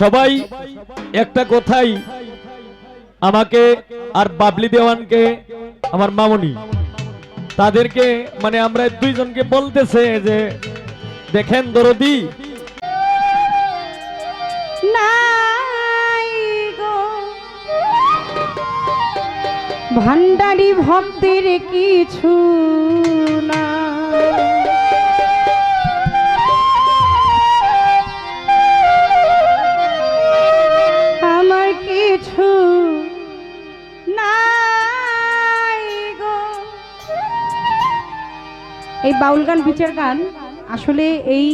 সবাই একটা কথাই আমাকে আর বাবলি দেওয়ানকে আমার মামুনি তাদেরকে মানে আমরা দুইজনকে বলতেছে যে দেখেন দরদি নাই গো ভান্ডারি ভক্তের কিছু না আমার কিছু নাই গো। এই বাউল গান বিচার গান আসলে এই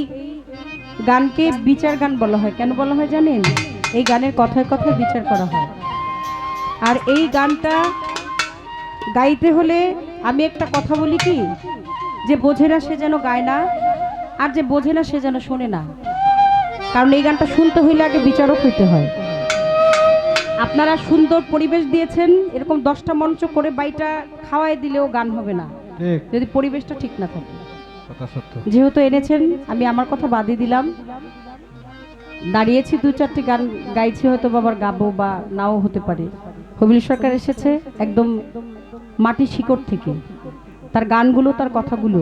গানকে বিচার গান বলা হয়। কেন বলা হয় জানেন? এই গানের কথায় কথায় বিচার করা হয়। আর এই গানটা গাইতে হলে আমি একটা কথা বলি কি, যে বোঝে না সে যেন গায় না, আর যে বোঝে না সে যেন শোনে না। কারণ এই গানটা শুনতে হইলে আগে বিচারক হইতে হয়। আপনারা সুন্দর পরিবেশ দিয়েছেন, এরকম 10টা মঞ্চ করে বাইটা খাওয়াই দিলেও গান হবে না যদি পরিবেশটা ঠিক না থাকে। যেহেতু এনেছেন আমি আমার কথা বাদই দিলাম, দাঁড়িয়েছি 2-4টি গান গাইছি, হয়তো বাবার গাবো বা নাও হতে পারে। কবিল সরকার এসেছে একদম মাটি শিকড় থেকে, তার গানগুলো তার কথাগুলো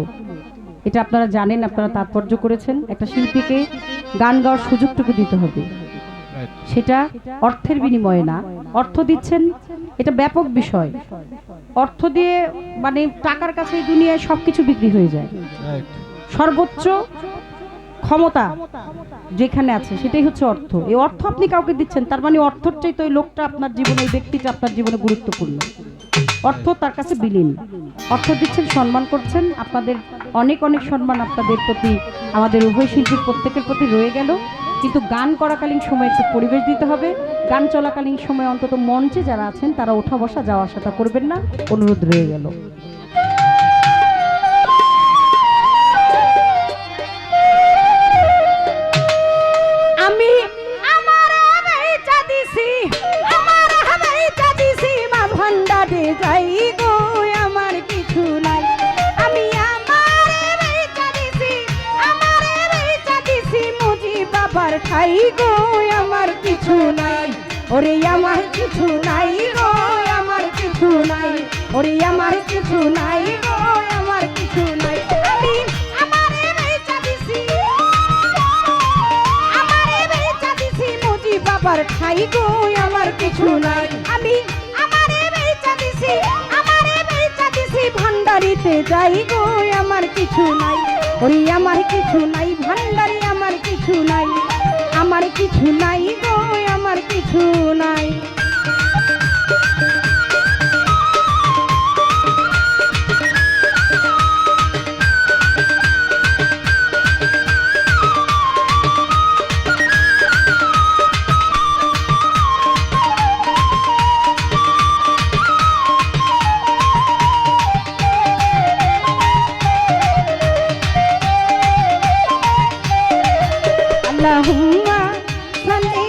এটা আপনারা জানেন, আপনারা তাৎপর্য করেছেন। একটা শিল্পীকে গান গাওয়ার সুযোগটুকু দিতে হবে, সেটা অর্থের বিনিময়ে না। অর্থ দিচ্ছেন এটা ব্যাপক বিষয়, অর্থ দিয়ে মানে টাকার কাছে এই দুনিয়ায় সবকিছু বিক্রি হয়ে যায়। সর্বোচ্চ ক্ষমতা যেখানে আছে সেটাই হচ্ছে অর্থ। এই অর্থ আপনি কাউকে দিচ্ছেন, তার মানে অর্থর চাইতে ওই লোকটা আপনার জীবনে, ওই ব্যক্তিটা আপনার জীবনে গুরুত্বপূর্ণ। অর্থ তার কাছে বিলীন। অর্থ দিচ্ছেন, সম্মান করছেন, আপনাদের অনেক অনেক সম্মান আপনাদের প্রতি, আমাদের উভয় শিল্পীর প্রত্যেকের প্রতি রয়ে গেল। কিন্তু গান করাকালীন সময় একটু পরিবেশ দিতে হবে। গান চলাকালীন সময় অন্তত মঞ্চে যারা আছেন তারা ওঠা বসা যাওয়া আসাটা করবেন না, অনুরোধ রয়ে গেল। আমি আমার বেচা দিছি, আমার বেচা দিছি মা ভান্ডারে যাই গো, আমার কিছু নাই। আমি আমার বেচা দিছি, আমার বেচা দিছি মুজি বাবার ঠাই গো, আমার কিছু নাই। ওরে আমার কিছু নাই গো, আমার কিছু নাই। ওরে আমার কিছু নাই গো, আমার কিছু নাই। আমি আমার বেচা দিছি, আমার বেচা দিছি মুজি বাবার ঠাই গো, আমার কিছু নাই। আমি আমার বেচা দিছি, আমার বেচা দিছি ভান্ডারিতে যাই গো, আমার কিছু নাই। ওরে আমার কিছু নাই ভান্ডারি, আমার কিছু নাই। আমার কিছু নাই গো, আমার কিছু নাই। Allahumma salli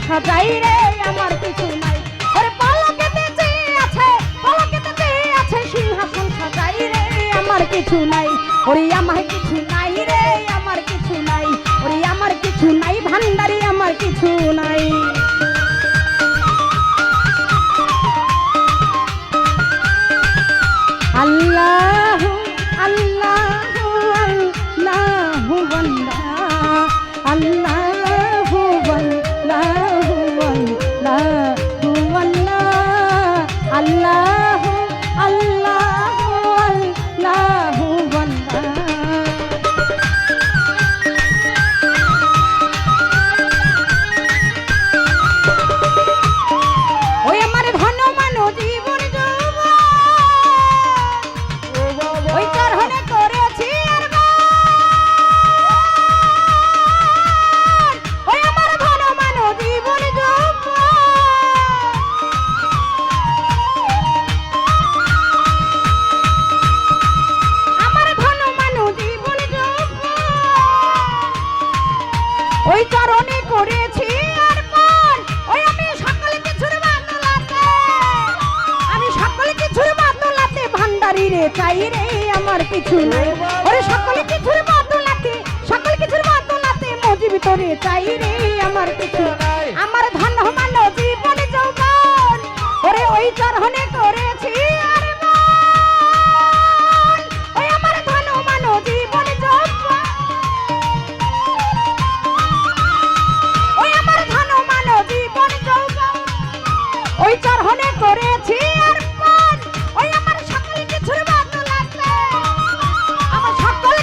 সাজাই রে আমার কিছু নাই ওরে পলকেতে যে আছে সিংহাসন সাজাই রে আমার কিছু নাই ওরে আমার কিছু নাই রে আমার কিছু নাই ওরে আমার কিছু নাই ভান্ডারি আমার কিছু নাই আল্লাহু আল্লাহু আল্লাহু আল্লাহ আল্লাহু আল্লাহু আল্লাহু আল্লাহ আল্লাহু আল্লাহু আল্লাহু আল্লাহ ওই আমার ধন মানো জীবন ওই কারণে করেছি আর ওই আমার ধন মানো জীবন আমার ধন মানো জীবন ওই কারণে করেছি আর ওই আমি সকল কিছুর বদলাতে ভান্ডারি রে চাই রে আমার কিছু নাই ওরে সকল কিছুর বদলাতে মজিব তোরে চাই রে আমার কিছু নাই আমার ধন মানো জীবন যৌবন ওরে ওই চরণে করেছি আর ওই আমার ধন মানো জীবন যৌবন ওই আমার ধন মানো জীবন যৌবন ওই চরণে করেছি আর ওই আমার সকল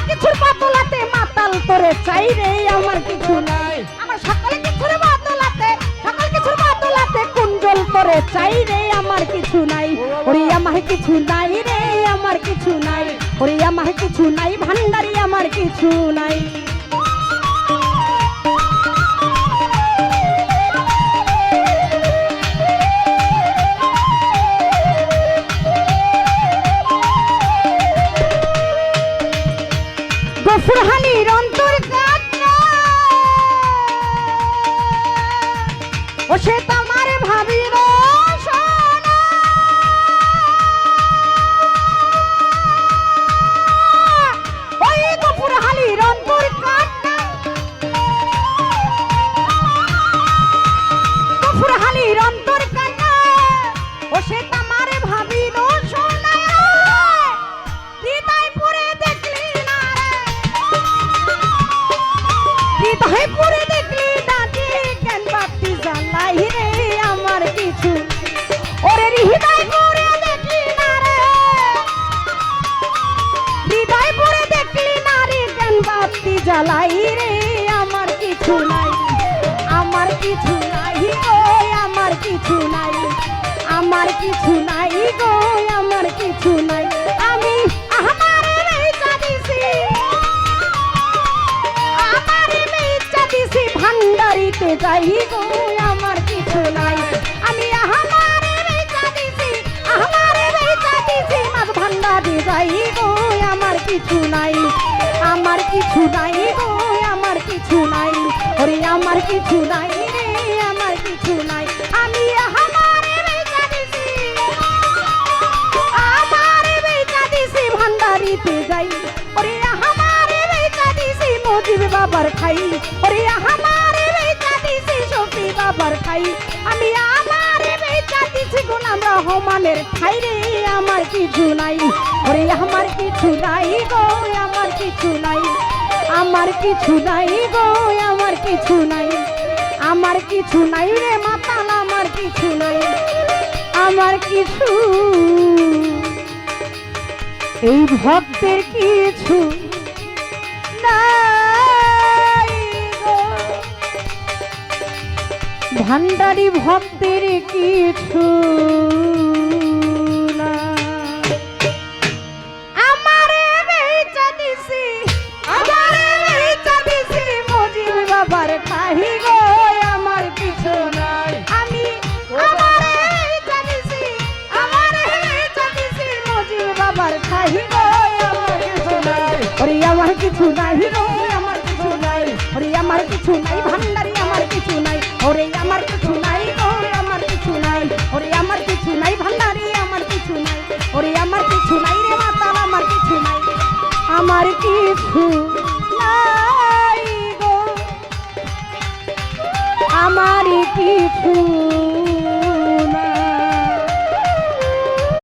কিছুর বদলাতে মাতাল তোরে চাই রে আমার কিছু নাই আমার সকল কিছুর বদলাতে কুঞ্জল তোরে চাই রে আমার কিছু নাই ওরে আমার কিছু নাই রে আমার কিছু নাই ওরে আমার কিছু নাই ভান্ডারি আমার কিছু নাই গফুরহানির অন্তর কাটনা ও সে তোমার ভাবিব সোনা ওই গফুরহানির অন্তর কাটনা গফুরহানির অন্তর কাটনা ও সে তোমার ভাবিব সোনা হৃদয় পুরে দেখলি না হৃদয় পুরে দেখলি না যে কেন বাতি জ্বালাই রে আমার কিছু ওরে হৃদয় পুরে দেখলি না রে হৃদয় পুরে দেখলি না রে কেন বাতি জ্বালাই রে আমার কিছু নাই আমার কিছু নাই গো আমার কিছু নাই আমার কিছু নাই গো আমার কিছু নাই আমি আমারে বেচা দিছি ভান্ডারিতে যাই গো আমার কিছু নাই আমি আমারে বেচা দিছি মাছ ভান্ডারি যাই গো আমার কিছু নাই আমার কিছু নাই গো আমার কিছু নাই ওরে আমার কিছু নাই রে আমার কিছু নাই আমি আমারে বেচা দিছি ভান্ডারিতে যাই ওরে আমারে বেচা দিছি মজিব বাবার খাই ওরে আমারে বেচা দিছি শফি বাবার খাই আমি আমারে বেচা দিছি গোলাম রহমানের খাই রে আমার কিছু নাই ওরে আমার কিছু নাই গো আমার কিছু নাই আমার কিছু নাই গো আমার কিছু নাই আমার কিছু নাই রে মাতাল আমার কিছু নাই আমার কিছু এই ভক্তের কিছু নাই গো ভান্ডারি ভক্তের কিছু না আমারে বেচা দিছি মজিব বাবার খাহি গো আমার কিছু নাই আমি আমারে বেচা দিছি মজিব বাবার খাহি গো আমার কিছু নাই ওরে আমার কিছু নাই গো আমার কিছু নাই ওরে আমার কিছু নাই ভান্ডারি আমার আমার কিছু নাই, ওরে আমার কিছু নাই গো, আমার কিছু নাই, ওরে আমার কিছু নাই ভান্ডারি, আমার কিছু নাই, ওরে আমার কিছু নাই রে মাতাল, আমার কিছু নাই, আমার কিছু নাই গো, আমার কিছু